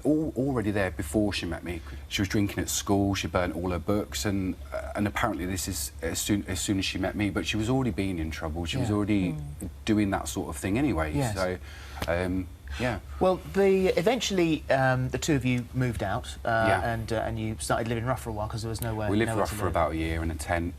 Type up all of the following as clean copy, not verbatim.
already there before she met me. She was drinking at school. She burnt all her books, and apparently this is as soon as she met me. But she was already being in trouble. She was already doing that sort of thing anyway. Yes. So, yeah. Well, eventually the two of you moved out, Yeah. and you started living rough for a while because there was nowhere. We lived nowhere rough to for live. about a year in a tent.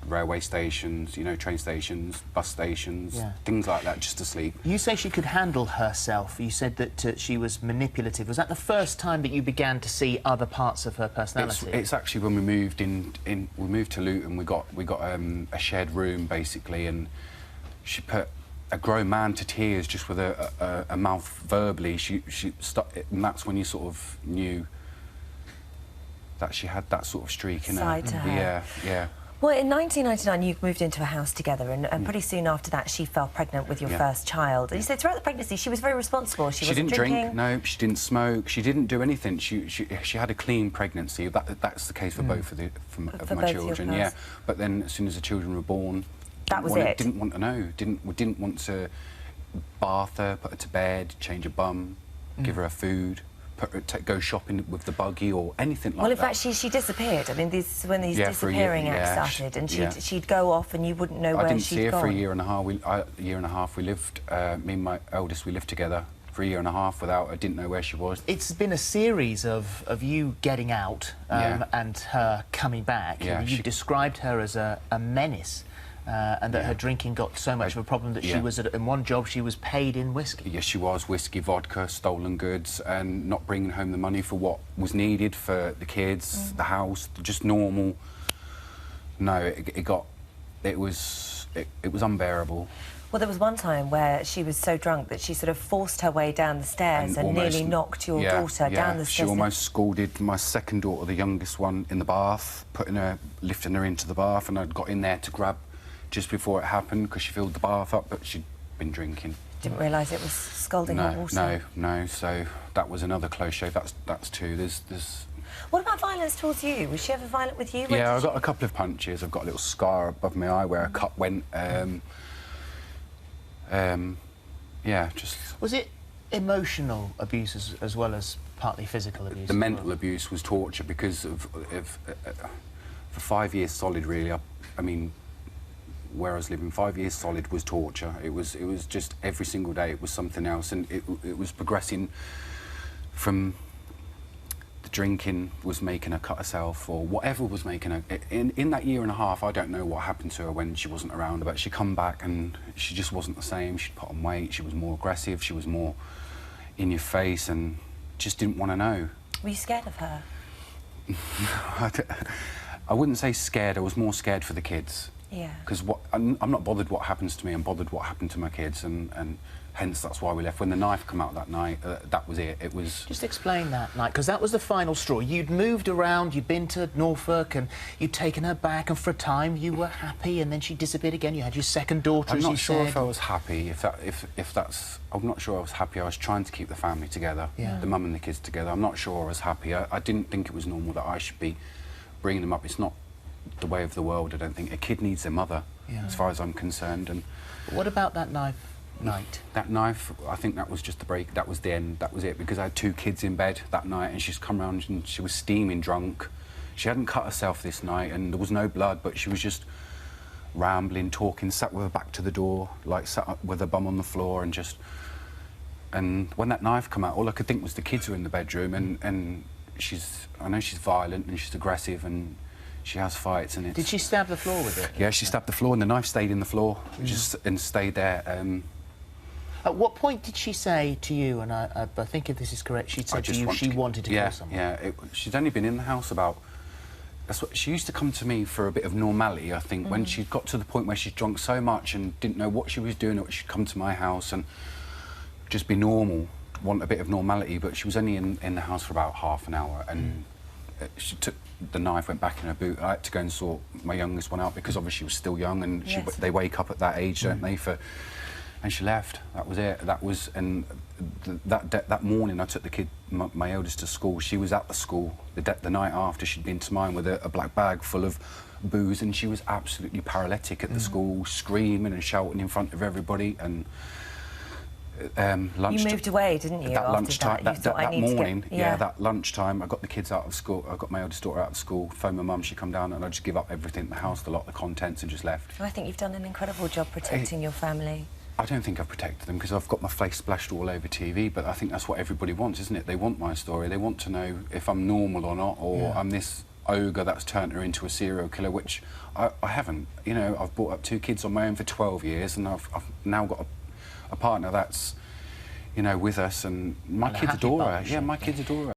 Railway stations, you know, train stations, bus stations, things like that, just to sleep. You say she could handle herself. You said that she was manipulative. Was that the first time that you began to see other parts of her personality? It's actually when we moved we moved to Luton. We got a shared room basically, and she put a grown man to tears just with a mouth verbally. She stopped, and that's when you sort of knew that she had that sort of streak in Side her. to her. Yeah. Well, in 1999, you moved into a house together, and pretty soon after that, she fell pregnant with your first child. And you said throughout the pregnancy, she was very responsible. She wasn't didn't drinking. drink. No, she didn't smoke. She didn't do anything. She had a clean pregnancy. That's the case for both of my children. Yeah. But then, as soon as the children were born, that was it. Didn't want to know. Didn't want to bath her, put her to bed, change her bum, give her food. Go shopping with the buggy or anything like that. Well, in fact, she disappeared. I mean, when these disappearing acts started, and she'd go off and you wouldn't know where she'd gone. I didn't see her for a year and a half. We lived, me and my eldest, we lived together for a year and a half without. I didn't know where she was. It's been a series of you getting out and her coming back. Yeah, you've described her as a menace. And that her drinking got so much of a problem that she was, in one job, she was paid in whiskey. Yes, she was. Whiskey, vodka, stolen goods, and not bringing home the money for what was needed for the kids, the house, just normal. No, it was unbearable. Well, there was one time where she was so drunk that she sort of forced her way down the stairs and nearly knocked your daughter down the stairs. She almost scalded my second daughter, the youngest one, in the bath, lifting her into the bath, and I'd got in there to grab just before it happened because she filled the bath up, but she'd been drinking. Didn't realise it was scalding hot water. No. So that was another close shave. That's two. There's. What about violence towards you? Was she ever violent with you? Yeah, I got a couple of punches. I've got a little scar above my eye where a cut went. Yeah, just. Was it emotional abuse as well as partly physical abuse? The mental abuse was torture because for 5 years solid, really. I mean, where I was living, 5 years solid was torture. It was just every single day it was something else, and it was progressing from the drinking was making her cut herself, or whatever was making her. In that year and a half, I don't know what happened to her when she wasn't around, but she come back and she just wasn't the same. She'd put on weight, she was more aggressive, she was more in your face, and just didn't want to know. Were you scared of her? I wouldn't say scared, I was more scared for the kids. Yeah. Because I'm not bothered what happens to me, I'm bothered what happened to my kids, and hence that's why we left. When the knife came out that night, that was it. It was... Just explain that night, because that was the final straw. You'd moved around, you'd been to Norfolk, and you'd taken her back, and for a time you were happy, and then she disappeared again. You had your second daughter, I'm not sure if I was happy, I'm not sure I was happy. I was trying to keep the family together, the mum and the kids together. I'm not sure I was happy. I didn't think it was normal that I should be bringing them up. It's not the way of the world, I don't think. A kid needs their mother, as far as I'm concerned. And what about that night? That knife, I think that was just the break. That was the end. That was it, because I had 2 kids in bed that night, and she's come round and she was steaming drunk. She hadn't cut herself this night, and there was no blood, but she was just rambling, talking, sat with her back to the door, like sat up with her bum on the floor, and just... And when that knife came out, all I could think was the kids were in the bedroom, and I know she's violent and she's aggressive, and she has fights, and it's... Did she stab the floor with it? Yeah, she stabbed the floor, and the knife stayed in the floor, and stayed there. At what point did she say to you, and I think if this is correct, she said to you she wanted to kill someone? Yeah, she's only been in the house about... She used to come to me for a bit of normality, I think, when she got to the point where she's drunk so much and didn't know what she was doing, or she'd come to my house and just be normal, want a bit of normality, but she was only in the house for about half an hour, and she took the knife, went back in her boot. I had to go and sort my youngest one out, because obviously she was still young, and they wake up at that age, don't they, and she left. That was it. That was... And that morning I took the kid, my eldest, to school. She was at the school the night after. She'd been to mine with a black bag full of booze, and she was absolutely paralytic at the school, screaming and shouting in front of everybody, and Lunch. You moved away, didn't you? That lunchtime, that morning, yeah, that lunchtime, I got the kids out of school. I got my eldest daughter out of school. Phoned my mum. She come down, and I just give up everything, the house, the lot, the contents, and just left. I think you've done an incredible job protecting your family. I don't think I've protected them because I've got my face splashed all over TV. But I think that's what everybody wants, isn't it? They want my story. They want to know if I'm normal or not, or I'm this ogre that's turned her into a serial killer, which I haven't. You know, I've brought up 2 kids on my own for 12 years, and I've now got a partner that's, you know, with us, and my kids adore her. Yeah, my kids adore her.